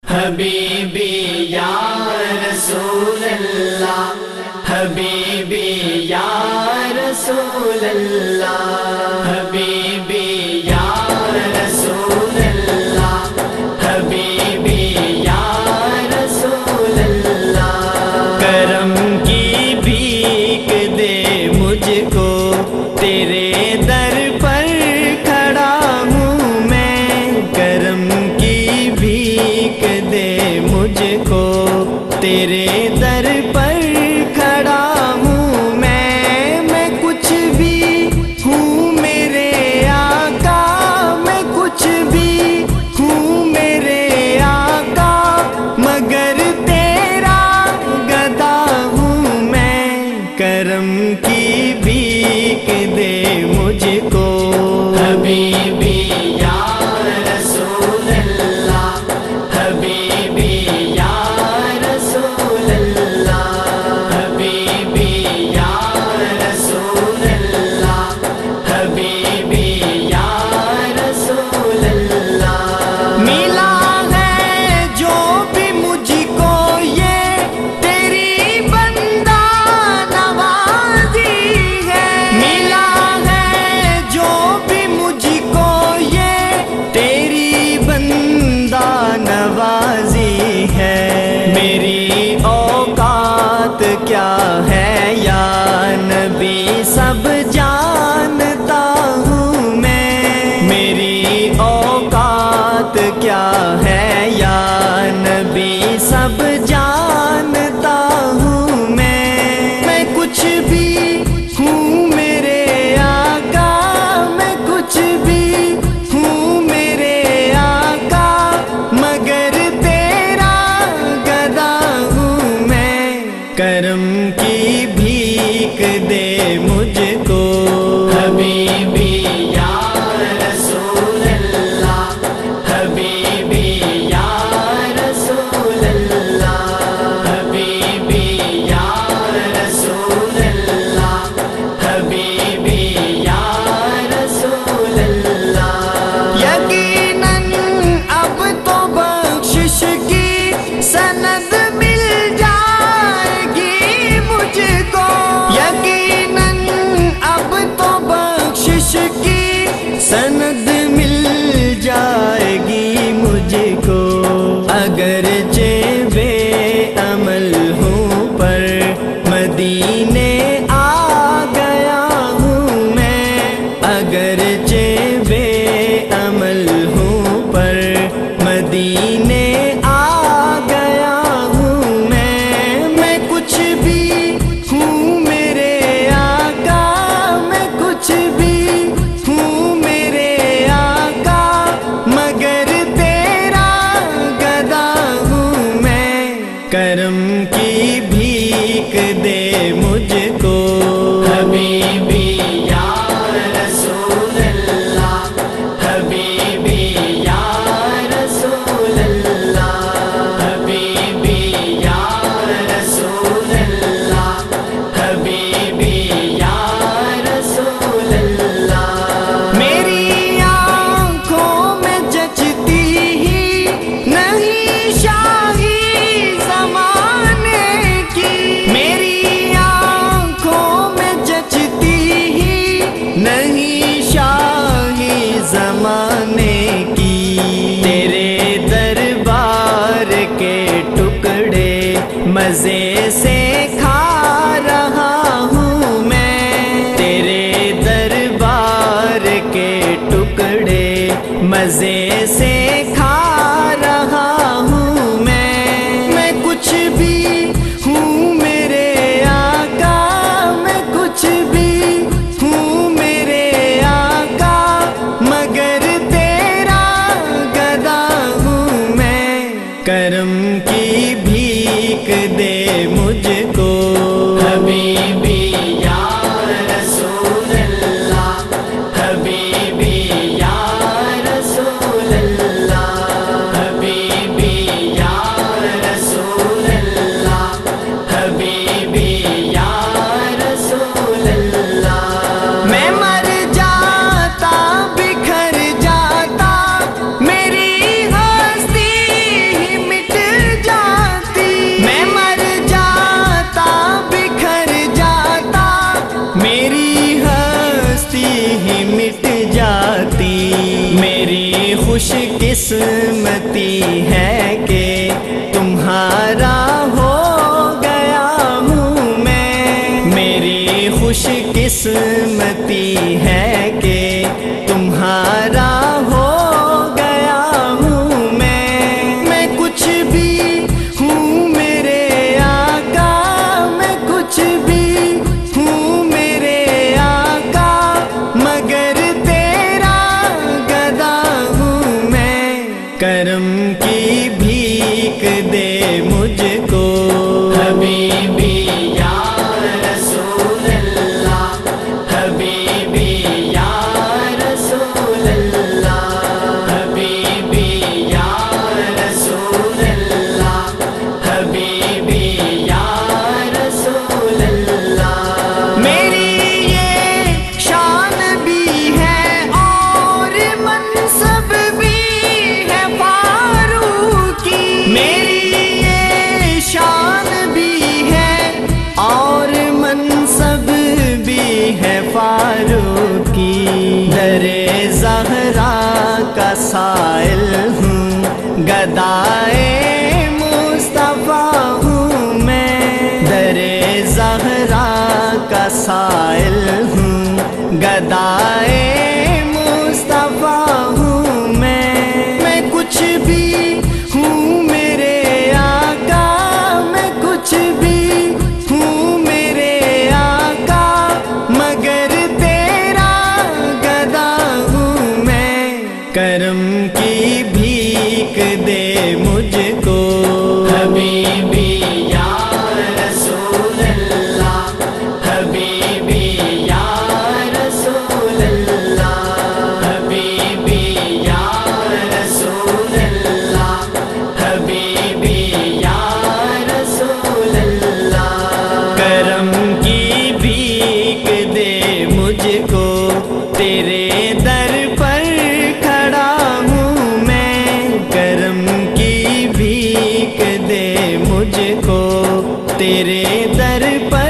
حبیبی یا رسول اللہ، حبیبی یا رسول اللہ، حبیبی یا رسول اللہ، حبیبی یا رسول اللہ۔ کرم کی بھیک دے مجھ کو، تیرے در پر کھڑا ہوں میں۔ کرم کی بھیک دے مجھ کو، تیرے در پر کھڑا ہوں میں کچھ بھی ہوں میرے آقا، میں کچھ بھی ہوں میرے آقا، مگر تیرا گدا ہوں میں۔ کرم کی بھیک دے مجھ کو، حبیبی یا رسول اللہ، حبیبی یا رسول اللہ، حبیبی یا رسول اللہ، حبیبی یا رسول اللہ۔ ملا ہے جو بھی مجھ کو یہ تیری بندہ نوازی ہے، ملا ہے جو بھی مجھ کو یہ تیری بندہ نوازی ہے۔ میری اوقات کیا ہے یا نبی سب جانتا ہوں میں، میری اوقات کیا ہے یا نبی سب جانتا ہوں میں کچھ بھی ہوں میرے آقا، میں کچھ بھی ہوں میرے آقا، مگر تیرا گدا ہوں میں۔ کرم کی بھیک دے مجھ کو، حبیبی یا رسول اللہ، حبیبی یا رسول اللہ، حبیبی یا رسول اللہ، حبیبی یا رسول اللہ۔ یقیناً اب تو بخشش کی سند مل جائے گی مجھ کو، یقیناً اب تو بخشش کی سند مل جائے گی مجھ کو۔ اگرچہ بے عمل ہوں پر مدینے آ گیا ہوں میں، اگرچہ بے عمل ہوں پر مدینے آ گیا ہوں میں کچھ بھی ہوں میرے آقا، میں کچھ بھی ہوں میرے آقا، مگر تیرا گدا ہوں میں۔ کرم کی بھیک دے مجھ کو، حبیبی یا رسول اللہ، حبیبی یا رسول اللہ، حبیبی یا رسول اللہ، حبیبی یا رسول اللہ۔ میری آنکھوں میں جچتی ہی نہیں شاہی زمانے کی، میری آنکھوں میں جچتی ہی نہیں شاہی زمانے کی۔ تیرے دربار کے ٹکڑے مزے سے کھا رہا ہوں میں، تیرے دربار کے ٹکڑے مزے سے کھا رہا ہوں میں کچھ بھی ہوں میرے آقا، میں کچھ بھی ہوں میرے آقا، مگر تیرا گدا ہوں میں۔ کرم کی بھیک دے مجھ کو، حبیبی یا رسول اللہ، حبیبی یا رسول اللہ، حبیبی یا رسول اللہ، حبیبی یا رسول اللہ۔ میں مر جاتا بکھر جاتا، میری ہستی ہی مٹ بھی ہے کہ تمہارا ہو گیا ہوں میں، میری خوش قسمتی ہے کہ تمہارا ہو گیا ہوں میں کچھ بھی ہوں میرے آقا، میں کچھ بھی ہوں میرے آقا، مگر تیرا گدا ہوں میں، کرم کی بھیک دے مجھ کو حبیبی یا رسول اللہ، حبیبی یا رسول اللہ، حبیبی یا رسول اللہ، حبیبی یا رسول اللہ۔ میری یہ شان بھی ہے اور منصب بھی ہے فاروقی، میری یہ شان بھی ہے اور منصب بھی ہے فاروقی، در زہرا کا سائل ہوں، گدائے مصطفیٰ ہوں میں، در زہرا کا سائل ہوں، گدائے مصطفیٰ ہوں میں کچھ بھی ہوں میرے آقا، میں کچھ بھی ہوں میرے آقا، مگر تیرا گدا ہوں میں، کرم کی بھیک دے مجھ کو حبیبی یا رسول اللہ، حبیبی یا رسول اللہ، حبیبی یا رسول اللہ، حبیبی یا رسول اللہ۔ کرم کی بھیک دے مجھ کو، تیرے در پر کھڑا ہوں میں، کرم کی بھیک دے مجھ کو، تیرے در پر